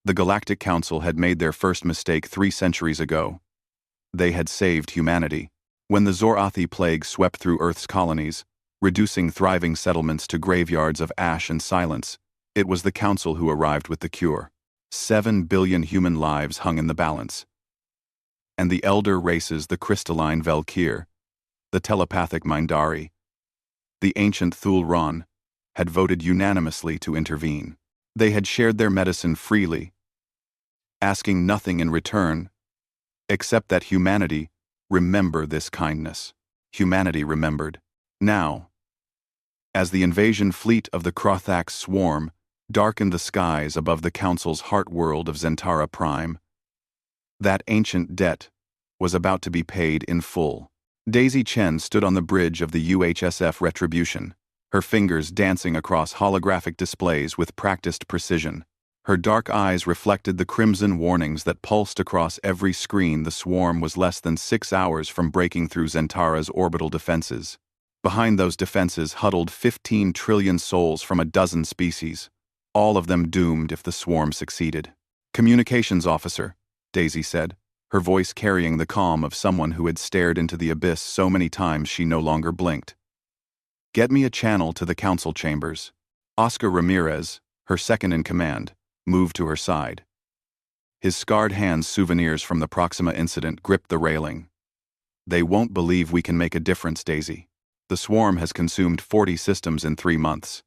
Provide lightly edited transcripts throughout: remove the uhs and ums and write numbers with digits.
The Galactic Council had made their first mistake 3 centuries ago. They had saved humanity. When the Zorathi plague swept through Earth's colonies, reducing thriving settlements to graveyards of ash and silence, it was the Council who arrived with the cure. 7 billion human lives hung in the balance. And the elder races, the crystalline Velkir, the telepathic Mindari, the ancient Thul-Ron, had voted unanimously to intervene. They had shared their medicine freely, asking nothing in return, except that humanity remember this kindness. Humanity remembered. Now, as the invasion fleet of the Krothax swarm darkened the skies above the Council's heart-world of Zentara Prime, that ancient debt was about to be paid in full. Daisy Chen stood on the bridge of the UHSF Retribution, her fingers dancing across holographic displays with practiced precision. Her dark eyes reflected the crimson warnings that pulsed across every screen. The swarm was less than 6 hours from breaking through Zentara's orbital defenses. Behind those defenses huddled 15 trillion souls from a dozen species, all of them doomed if the swarm succeeded. "Communications officer," Daisy said, her voice carrying the calm of someone who had stared into the abyss so many times she no longer blinked. "Get me a channel to the council chambers." Oscar Ramirez, her second in command, moved to her side. His scarred hands, souvenirs from the Proxima incident, gripped the railing. "They won't believe we can make a difference, Daisy. The swarm has consumed 40 systems in 3 months.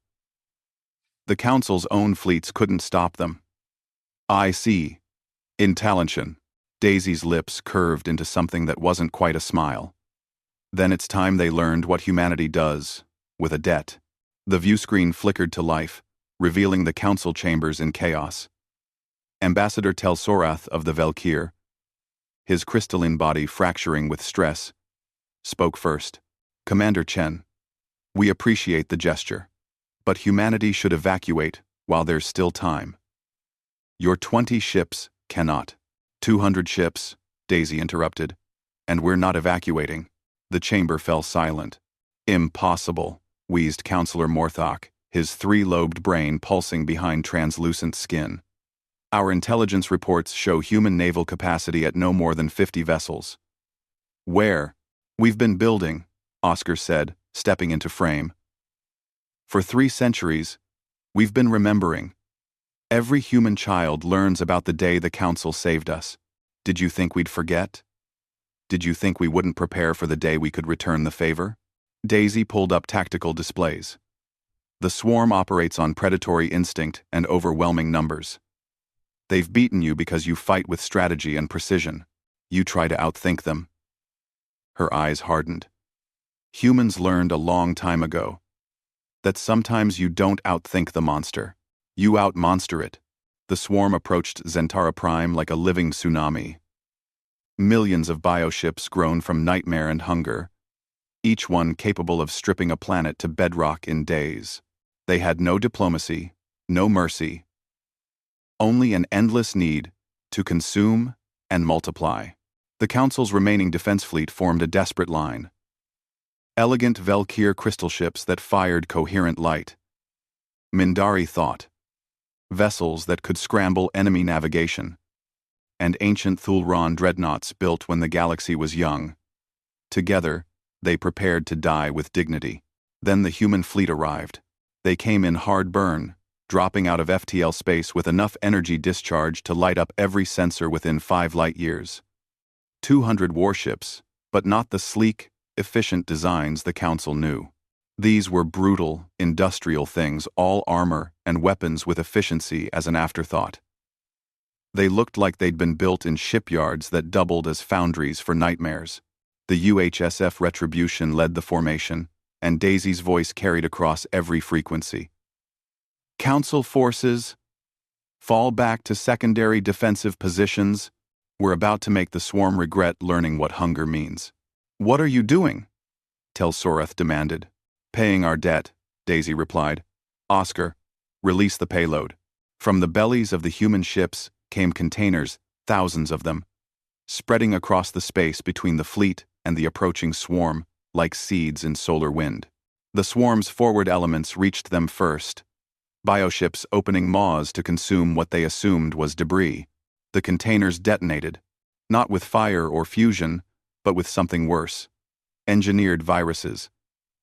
The Council's own fleets couldn't stop them." "I see. Intelligent." Daisy's lips curved into something that wasn't quite a smile. "Then it's time they learned what humanity does, with a debt." The viewscreen flickered to life, revealing the council chambers in chaos. Ambassador Telsorath of the Velkir, his crystalline body fracturing with stress, spoke first. "Commander Chen, we appreciate the gesture, but humanity should evacuate while there's still time. Your 20 ships cannot." 200 ships, Daisy interrupted. "And we're not evacuating." The chamber fell silent. "Impossible," wheezed Counselor Morthok, his 3-lobed brain pulsing behind translucent skin. "Our intelligence reports show human naval capacity at no more than 50 vessels." "Where?" "We've been building," Oscar said, stepping into frame. "For 3 centuries, we've been remembering. Every human child learns about the day the Council saved us. Did you think we'd forget? Did you think we wouldn't prepare for the day we could return the favor?" Daisy pulled up tactical displays. "The swarm operates on predatory instinct and overwhelming numbers. They've beaten you because you fight with strategy and precision. You try to outthink them." Her eyes hardened. "Humans learned a long time ago that sometimes you don't outthink the monster. You out-monster it." The swarm approached Zentara Prime like a living tsunami. Millions of bioships grown from nightmare and hunger, each one capable of stripping a planet to bedrock in days. They had no diplomacy, no mercy, only an endless need to consume and multiply. The Council's remaining defense fleet formed a desperate line. Elegant Velkir crystal ships that fired coherent light. Mindari thought. Vessels that could scramble enemy navigation. And ancient Thul-Ron dreadnoughts built when the galaxy was young. Together, they prepared to die with dignity. Then the human fleet arrived. They came in hard burn, dropping out of FTL space with enough energy discharge to light up every sensor within 5 light years. 200 warships, but not the sleek, efficient designs the Council knew. These were brutal, industrial things, all armor and weapons with efficiency as an afterthought. They looked like they'd been built in shipyards that doubled as foundries for nightmares. The UHSF Retribution led the formation, and Daisy's voice carried across every frequency. "Council forces, fall back to secondary defensive positions. We're about to make the swarm regret learning what hunger means." "What are you doing?" Telsorath demanded. "Paying our debt," Daisy replied. "Oscar, release the payload." From the bellies of the human ships came containers, thousands of them, spreading across the space between the fleet and the approaching swarm like seeds in solar wind. The swarm's forward elements reached them first, Bioships opening maws to consume what they assumed was debris. The containers detonated, not with fire or fusion, but with something worse. Engineered viruses,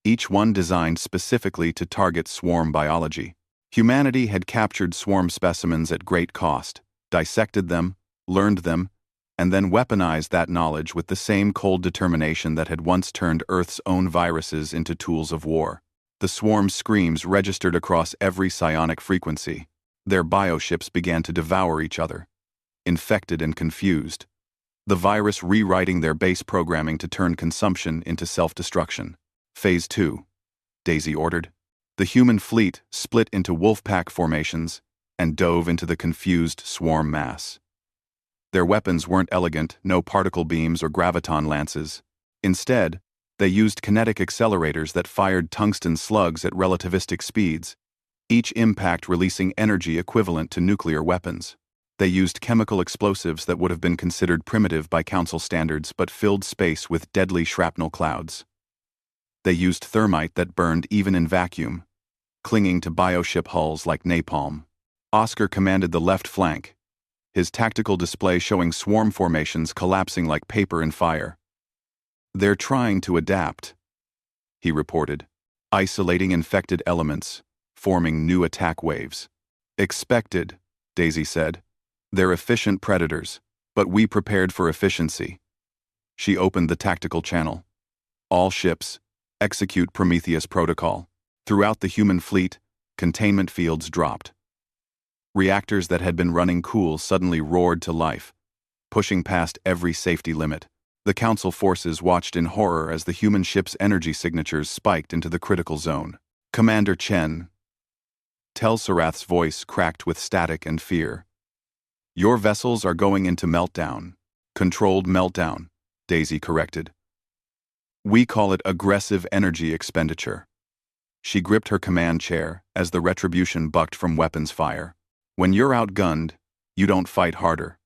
each one designed specifically to target swarm biology. Humanity had captured swarm specimens at great cost, dissected them, learned them, and then weaponized that knowledge with the same cold determination that had once turned Earth's own viruses into tools of war. The swarm's screams registered across every psionic frequency. Their bioships began to devour each other, infected and confused, the virus rewriting their base programming to turn consumption into self-destruction. Phase 2, Daisy ordered. The human fleet split into wolf-pack formations and dove into the confused swarm mass. Their weapons weren't elegant, no particle beams or graviton lances. Instead, they used kinetic accelerators that fired tungsten slugs at relativistic speeds, each impact releasing energy equivalent to nuclear weapons. They used chemical explosives that would have been considered primitive by Council standards but filled space with deadly shrapnel clouds. They used thermite that burned even in vacuum, clinging to bioship hulls like napalm. Oscar commanded the left flank, his tactical display showing swarm formations collapsing like paper in fire. "They're trying to adapt," he reported, isolating infected elements, forming new attack waves. "Expected," Daisy said. "They're efficient predators, but we prepared for efficiency." She opened the tactical channel. "All ships, execute Prometheus protocol." Throughout the human fleet, containment fields dropped. Reactors that had been running cool suddenly roared to life, pushing past every safety limit. The Council forces watched in horror as the human ship's energy signatures spiked into the critical zone. "Commander Chen," Tel-Sarath's voice cracked with static and fear. "Your vessels are going into meltdown." "Controlled meltdown," Daisy corrected. "We call it aggressive energy expenditure." She gripped her command chair as the retribution bucked from weapons fire. "When you're outgunned, you don't fight harder.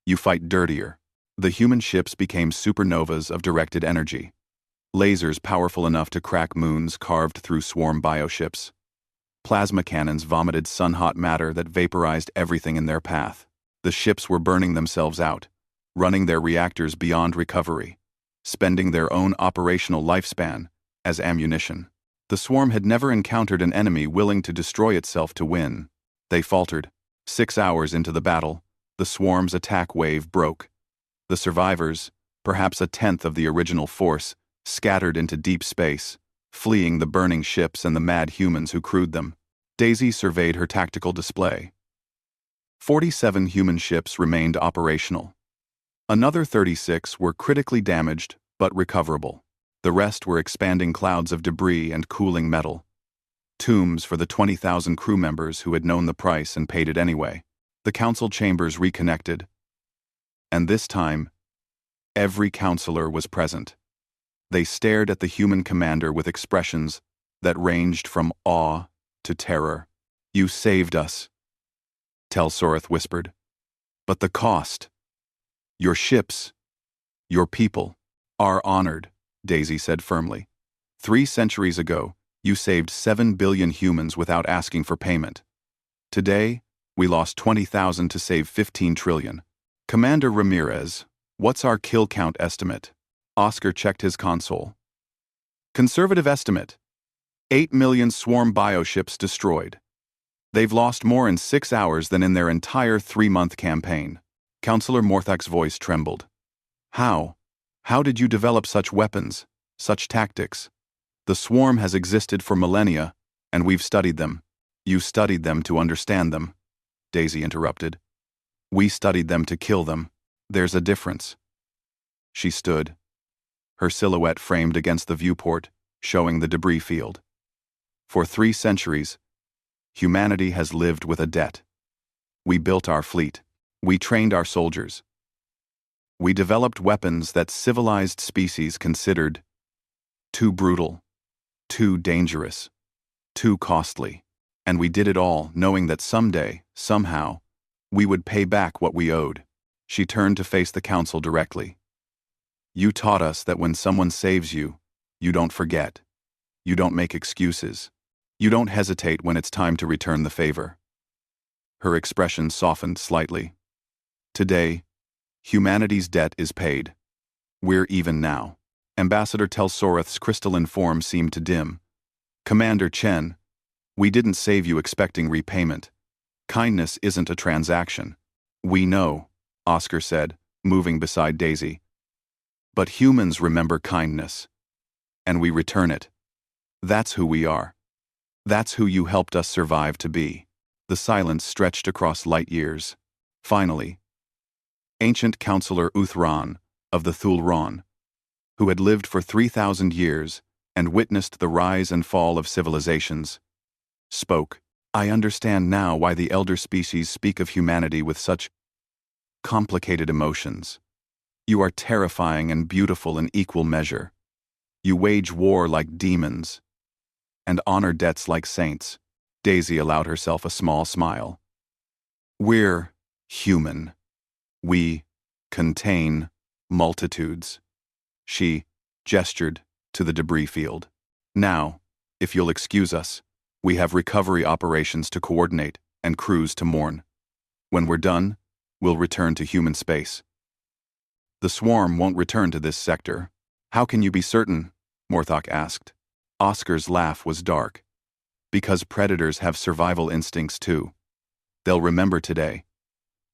You fight dirtier." The human ships became supernovas of directed energy. Lasers powerful enough to crack moons carved through swarm bioships. Plasma cannons vomited sun-hot matter that vaporized everything in their path. The ships were burning themselves out, running their reactors beyond recovery, spending their own operational lifespan as ammunition. The swarm had never encountered an enemy willing to destroy itself to win. They faltered. 6 hours into the battle, the swarm's attack wave broke. The survivors, perhaps a tenth of the original force, scattered into deep space, fleeing the burning ships and the mad humans who crewed them. Daisy surveyed her tactical display. 47 human ships remained operational. Another 36 were critically damaged but recoverable. The rest were expanding clouds of debris and cooling metal. Tombs for the 20,000 crew members who had known the price and paid it anyway. The council chambers reconnected. And this time, every counselor was present. They stared at the human commander with expressions that ranged from awe to terror. "You saved us," Tel-Sarath whispered. "But the cost. Your ships, your people, are honored," Daisy said firmly. 3 centuries ago, you saved 7 billion humans without asking for payment. Today, we lost 20,000 to save 15 trillion. "Commander Ramirez, what's our kill count estimate?" Oscar checked his console. "Conservative estimate. 8 million swarm bioships destroyed. They've lost more in 6 hours than in their entire 3-month campaign." Counselor Morthak's voice trembled. "How? How did you develop such weapons, such tactics?" "The swarm has existed for millennia, and we've studied them." "You studied them to understand them," Daisy interrupted. "We studied them to kill them. There's a difference." She stood, her silhouette framed against the viewport, showing the debris field. "For 3 centuries, humanity has lived with a debt. We built our fleet. We trained our soldiers. We developed weapons that civilized species considered too brutal, too dangerous, too costly. And we did it all knowing that someday, somehow, we would pay back what we owed." She turned to face the council directly. "You taught us that when someone saves you, you don't forget. You don't make excuses. You don't hesitate when it's time to return the favor. Her expression softened slightly. Today, humanity's debt is paid. We're even now. Ambassador Telsoreth's crystalline form seemed to dim. Commander Chen, we didn't save you expecting repayment. Kindness isn't a transaction. We know, Oscar said, moving beside Daisy. But humans remember kindness. And we return it. That's who we are. That's who you helped us survive to be. The silence stretched across light years. Finally, ancient counselor Uthran, of the Thulron, who had lived for 3,000 years and witnessed the rise and fall of civilizations, spoke. I understand now why the elder species speak of humanity with such complicated emotions. You are terrifying and beautiful in equal measure. You wage war like demons and honor debts like saints. Daisy allowed herself a small smile. We're human. We contain multitudes. She gestured to the debris field. Now, if you'll excuse us, we have recovery operations to coordinate and crews to mourn. When we're done, we'll return to human space. The swarm won't return to this sector. How can you be certain? Morthok asked. Oscar's laugh was dark. Because predators have survival instincts too. They'll remember today.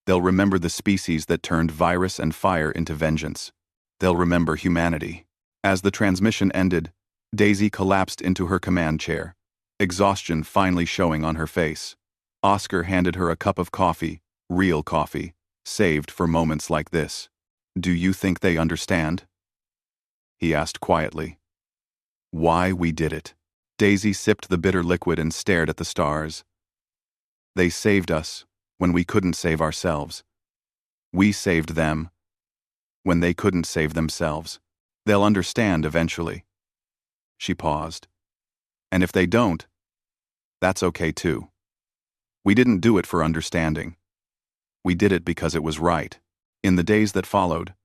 They'll remember the species that turned virus and fire into vengeance. They'll remember humanity. As the transmission ended, Daisy collapsed into her command chair, exhaustion finally showing on her face. Oscar handed her a cup of coffee, real coffee, saved for moments like this. Do you think they understand? He asked quietly. Why we did it. Daisy sipped the bitter liquid and stared at the stars. They saved us when we couldn't save ourselves. We saved them when they couldn't save themselves. They'll understand eventually. She paused. And if they don't, that's okay too. We didn't do it for understanding. We did it because it was right. In the days that followed,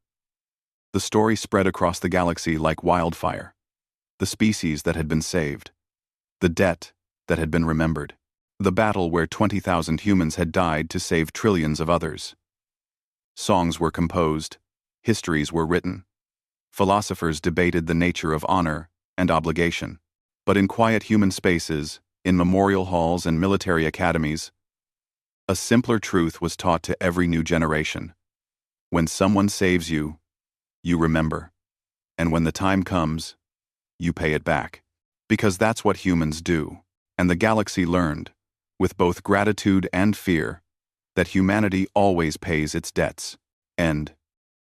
the story spread across the galaxy like wildfire. The species that had been saved. The debt that had been remembered. The battle where 20,000 humans had died to save trillions of others. Songs were composed. Histories were written. Philosophers debated the nature of honor and obligation. But in quiet human spaces, in memorial halls and military academies, a simpler truth was taught to every new generation. When someone saves you, you remember. And when the time comes, you pay it back. Because that's what humans do. And the galaxy learned, with both gratitude and fear, that humanity always pays its debts. End.